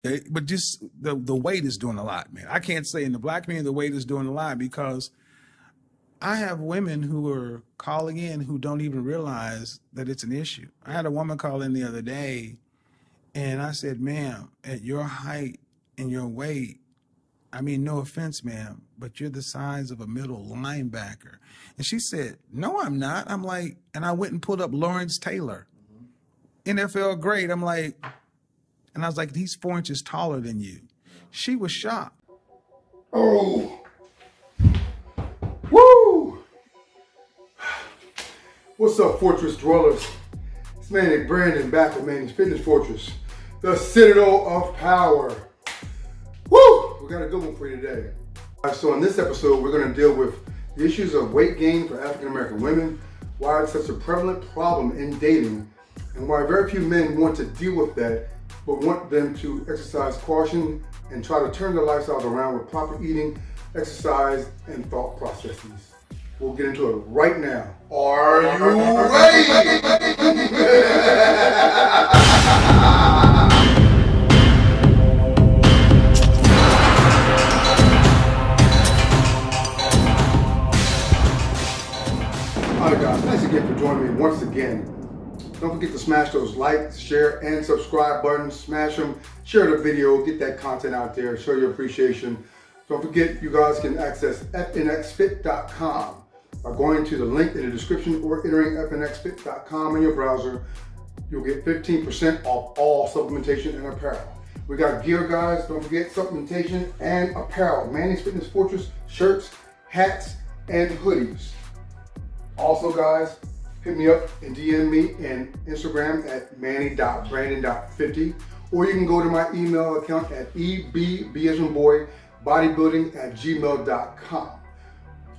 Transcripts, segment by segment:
Okay? But just the weight is doing a lot, man. I can't say in the black community the weight is doing a lot because I have women who are calling in who don't even realize that it's an issue. I had a woman call in the other day and I said, ma'am, at your height and your weight, I mean, no offense, ma'am, but you're the size of a middle linebacker. And she said, no, I'm not. I'm like, and I went and pulled up Lawrence Taylor, NFL grade. I'm like, and I was like, he's 4 inches taller than you. She was shocked. Oh, woo! What's up, Fortress Dwellers? It's Manny Brandon back with Manny's Fitness Fortress, the Citadel of Power. Woo! We got a good one for you today. So in this episode, we're going to deal with the issues of weight gain for African American women, why it's such a prevalent problem in dating, and why very few men want to deal with that, but want them to exercise caution and try to turn their lifestyles around with proper eating, exercise, and thought processes. We'll get into it right now. Are you ready? All right, guys, thanks again for joining me once again. Don't forget to smash those like, share, and subscribe buttons. Smash them, share the video, get that content out there, show your appreciation. Don't forget, you guys can access fnxfit.com by going to the link in the description or entering fnxfit.com in your browser. You'll get 15% off all supplementation and apparel. We got gear, guys. Don't forget supplementation and apparel. Manny's Fitness Fortress shirts, hats, and hoodies. Also, guys, hit me up and DM me and Instagram at manny.brandon.50, or you can go to my email account at ebbodybuilding@gmail.com.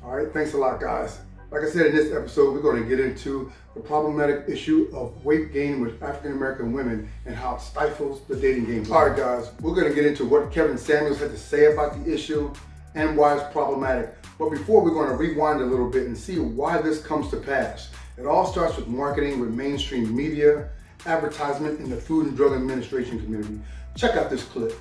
All right, thanks a lot, guys. Like I said, in this episode, we're going to get into the problematic issue of weight gain with African American women and how it stifles the dating game. All right, guys, we're going to get into what Kevin Samuels had to say about the issue and why it's problematic. But before, we're going to rewind a little bit and see why this comes to pass. It all starts with marketing with mainstream media, advertisement in the Food and Drug Administration community. Check out this clip.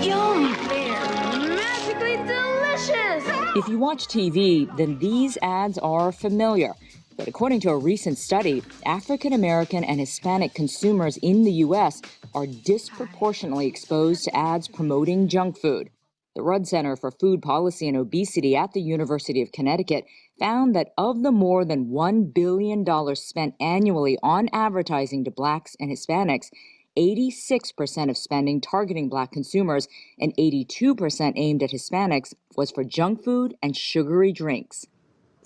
Yum! They're magically delicious! If you watch TV, then these ads are familiar. But according to a recent study, African American and Hispanic consumers in the U.S. are disproportionately exposed to ads promoting junk food. The Rudd Center for Food Policy and Obesity at the University of Connecticut found that of the more than $1 billion spent annually on advertising to Blacks and Hispanics, 86% of spending targeting Black consumers and 82% aimed at Hispanics was for junk food and sugary drinks.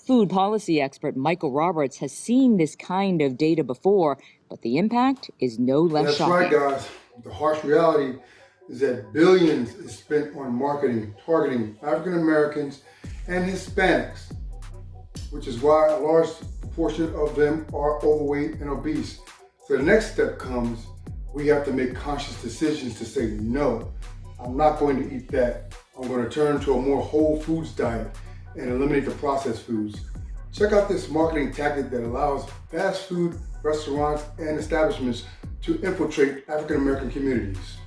Food policy expert Michael Roberts has seen this kind of data before, but the impact is no less shocking. That's right, guys. The harsh reality is that billions is spent on marketing targeting African Americans and Hispanics, which is why a large proportion of them are overweight and obese. So the next step comes, we have to make conscious decisions to say, no, I'm not going to eat that. I'm going to turn to a more whole foods diet and eliminate the processed foods. Check out this marketing tactic that allows fast food restaurants and establishments to infiltrate African American communities.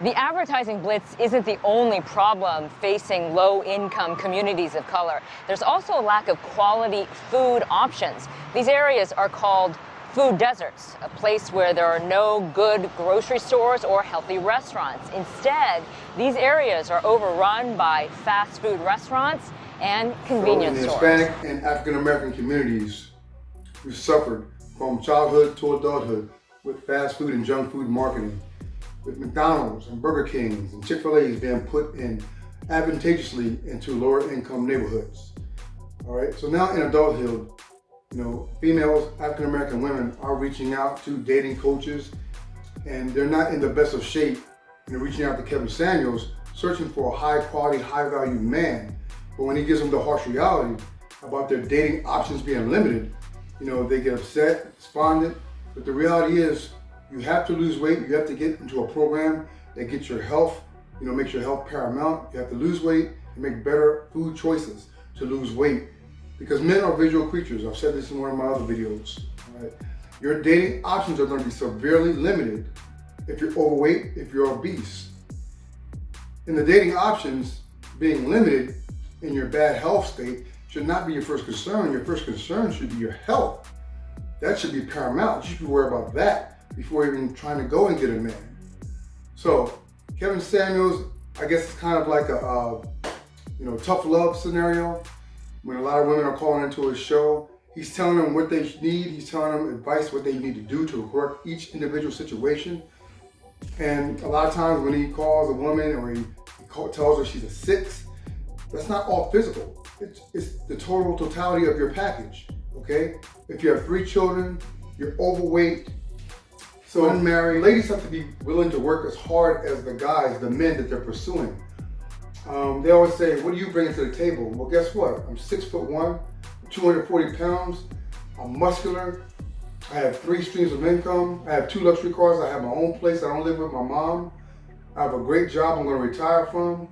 The advertising blitz isn't the only problem facing low-income communities of color. There's also a lack of quality food options. These areas are called food deserts, a place where there are no good grocery stores or healthy restaurants. Instead, these areas are overrun by fast food restaurants and convenience stores. In the Hispanic and African American communities, we've suffered from childhood to adulthood with fast food and junk food marketing, with McDonald's and Burger Kings and Chick-fil-A's being put in advantageously into lower income neighborhoods. All right, so now in adulthood, females, African American women are reaching out to dating coaches, and they're not in the best of shape. And they're reaching out to Kevin Samuels, searching for a high quality, high value man. But when he gives them the harsh reality about their dating options being limited, they get upset, despondent. But the reality is, you have to lose weight. You have to get into a program that gets your health, makes your health paramount. You have to lose weight and make better food choices to lose weight. Because men are visual creatures. I've said this in one of my other videos. All right? Your dating options are going to be severely limited if you're overweight, if you're obese. In the dating options, being limited in your bad health state should not be your first concern. Your first concern should be your health. That should be paramount. You should be worried about that before even trying to go and get a man. So Kevin Samuels, I guess it's kind of like a tough love scenario. When a lot of women are calling into his show, he's telling them what they need. He's telling them advice, what they need to do to work each individual situation. And a lot of times when he calls a woman or he tells her she's a 6, that's not all physical. It's the totality of your package, okay? If you have 3 children, you're overweight, so unmarried, ladies have to be willing to work as hard as the guys, the men that they're pursuing. They always say, what do you bring to the table? Well, guess what? I'm 6'1", 240 pounds, I'm muscular, I have 3 streams of income, I have 2 luxury cars, I have my own place, I don't live with my mom, I have a great job I'm gonna retire from.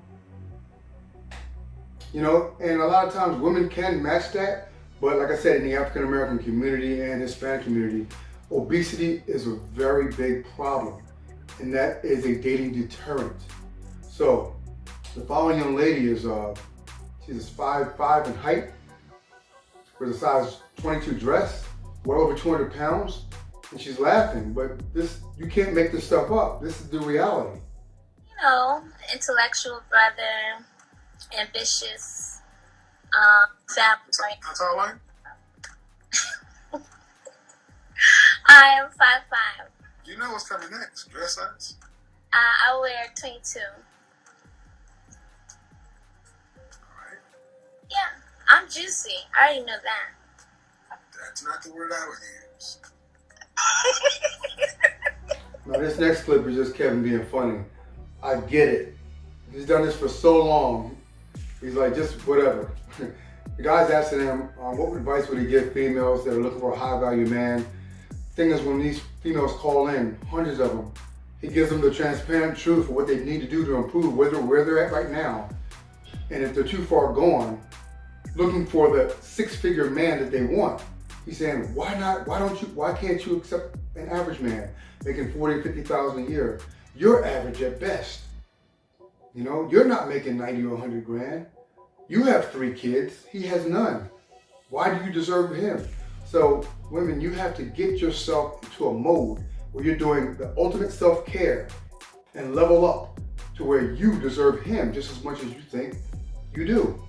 And a lot of times women can match that, but like I said, in the African American community and Hispanic community, obesity is a very big problem, and that is a dating deterrent. So the following young lady is, she's 5'5" in height, with a size 22 dress, well over 200 pounds, and she's laughing, but you can't make this stuff up. This is the reality. Intellectual brother, ambitious, family. How tall are you? I am 5'5". You know what's coming next? Dress size? I wear 22. Alright. Yeah, I'm juicy. I already know that. That's not the word I would use. Now this next clip is just Kevin being funny. I get it. He's done this for so long. He's like, just whatever. The guy's asking him, what advice would he give females that are looking for a high value man? Thing is, when these females call in, hundreds of them, he gives them the transparent truth of what they need to do to improve where they're at right now. And if they're too far gone, looking for the 6-figure man that they want, he's saying, why can't you accept an average man making 40, 50,000 a year? You're average at best. You're not making 90 or 100 grand. You have 3 kids, he has none. Why do you deserve him? So women, you have to get yourself into a mode where you're doing the ultimate self-care and level up to where you deserve him just as much as you think you do.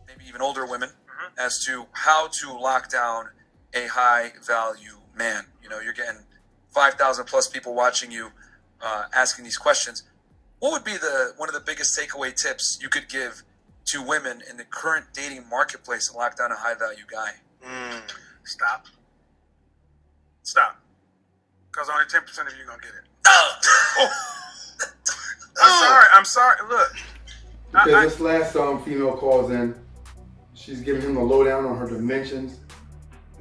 Maybe even older women, as to how to lock down a high value man. You're getting 5,000 plus people watching you, asking these questions. What would be one of the biggest takeaway tips you could give to women in the current dating marketplace to lock down a high value guy? Stop. Because only 10% of you going to get it. I'm sorry. Look. Because this last female calls in, she's giving him the lowdown on her dimensions.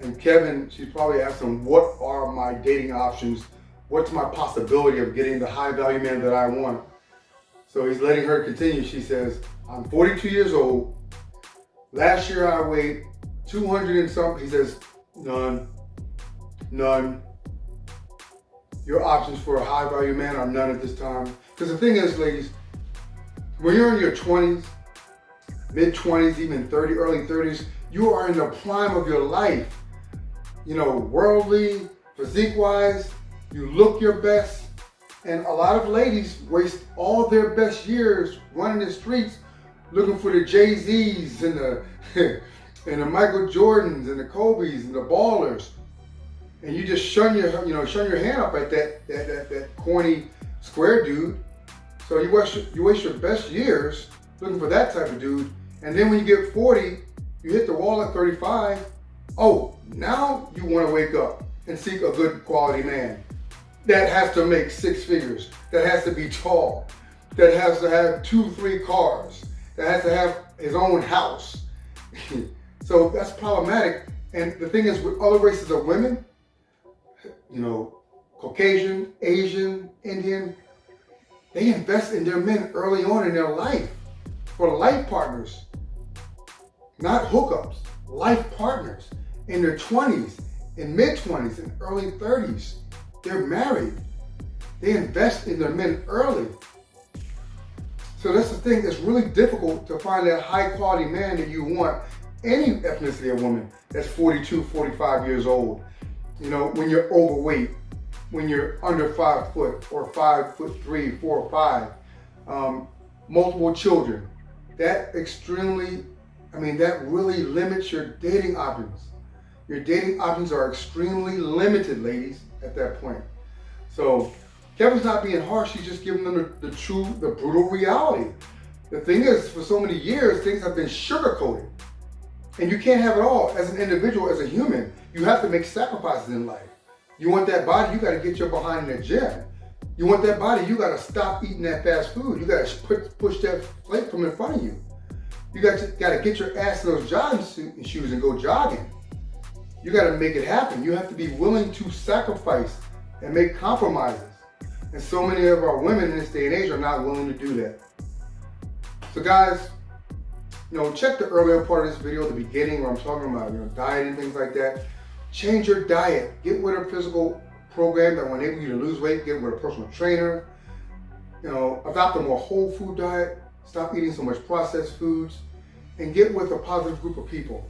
And Kevin, she's probably asked him, what are my dating options? What's my possibility of getting the high value man that I want? So he's letting her continue. She says, I'm 42 years old. Last year I weighed 200 and something. He says, none. Your options for a high value man are none at this time. Because the thing is, ladies, when you're in your 20s, mid 20s, even 30, early 30s, you are in the prime of your life. Worldly, physique wise, you look your best. And a lot of ladies waste all their best years running the streets looking for the Jay-Z's and the Michael Jordans and the Kobe's and the ballers. And you just shun your hand up at that corny square dude. So you waste your best years looking for that type of dude. And then when you get 40, you hit the wall at 35. Oh, now you want to wake up and seek a good quality man. That has to make 6 figures, that has to be tall, that has to have 2, 3 cars, that has to have his own house. So that's problematic. And the thing is, with other races of women, Caucasian, Asian, Indian, they invest in their men early on in their life for life partners, not hookups, life partners in their 20s, in mid 20s, and early 30s. They're married. They invest in their men early. So that's the thing, it's really difficult to find that high quality man that you want, any ethnicity of woman that's 42, 45 years old. You know, when you're overweight, when you're under 5 foot or 5'3", 4 or 5, multiple children, that really limits your dating options. Your dating options are extremely limited, ladies, at that point. So Kevin's not being harsh, he's just giving them the brutal reality. The thing is, for so many years, things have been sugar-coated. And you can't have it all. As an individual, as a human, you have to make sacrifices in life. You want that body, you gotta get your behind in the gym. You want that body, you gotta stop eating that fast food. You gotta push that plate from in front of you. You gotta get your ass in those jogging shoes and go jogging. You gotta make it happen. You have to be willing to sacrifice and make compromises. And so many of our women in this day and age are not willing to do that. So guys, check the earlier part of this video, the beginning, where I'm talking about, diet and things like that. Change your diet. Get with a physical program that will enable you to lose weight. Get with a personal trainer. Adopt a more whole food diet. Stop eating so much processed foods. And get with a positive group of people.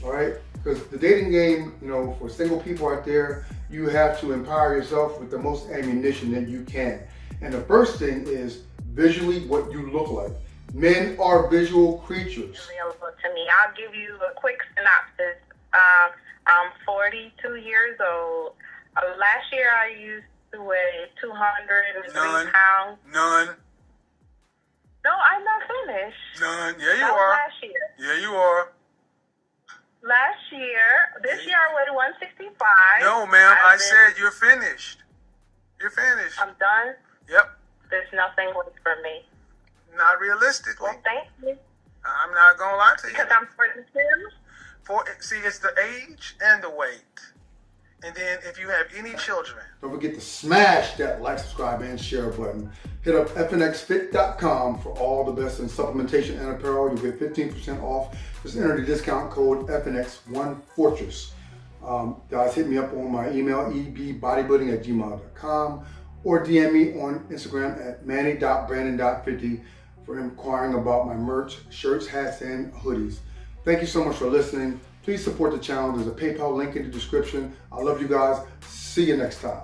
All right? Because the dating game, for single people out there, you have to empower yourself with the most ammunition that you can. And the first thing is visually what you look like. Men are visual creatures. Available to me. I'll give you a quick synopsis. I'm 42 years old. Last year I used to weigh 203 pounds. None. No, I'm not finished. None. Yeah, you that are. Was last year. Yeah, you are. Last year, this year I weighed 165. No, ma'am, I said you're finished. You're finished. I'm done? Yep. There's nothing left for me. Not realistically. Well, thank you. I'm not going to lie to you. Because I'm 42? See, it's the age and the weight. And then if you have any children. Don't forget to smash that like, subscribe, and share button. Hit up fnxfit.com for all the best in supplementation and apparel. You'll get 15% off. Just enter the discount code FNX1Fortress. Guys, hit me up on my email, ebbodybuilding@gmail.com, or DM me on Instagram at manny.brandon.50 for inquiring about my merch, shirts, hats, and hoodies. Thank you so much for listening. Please support the channel. There's a PayPal link in the description. I love you guys. See you next time.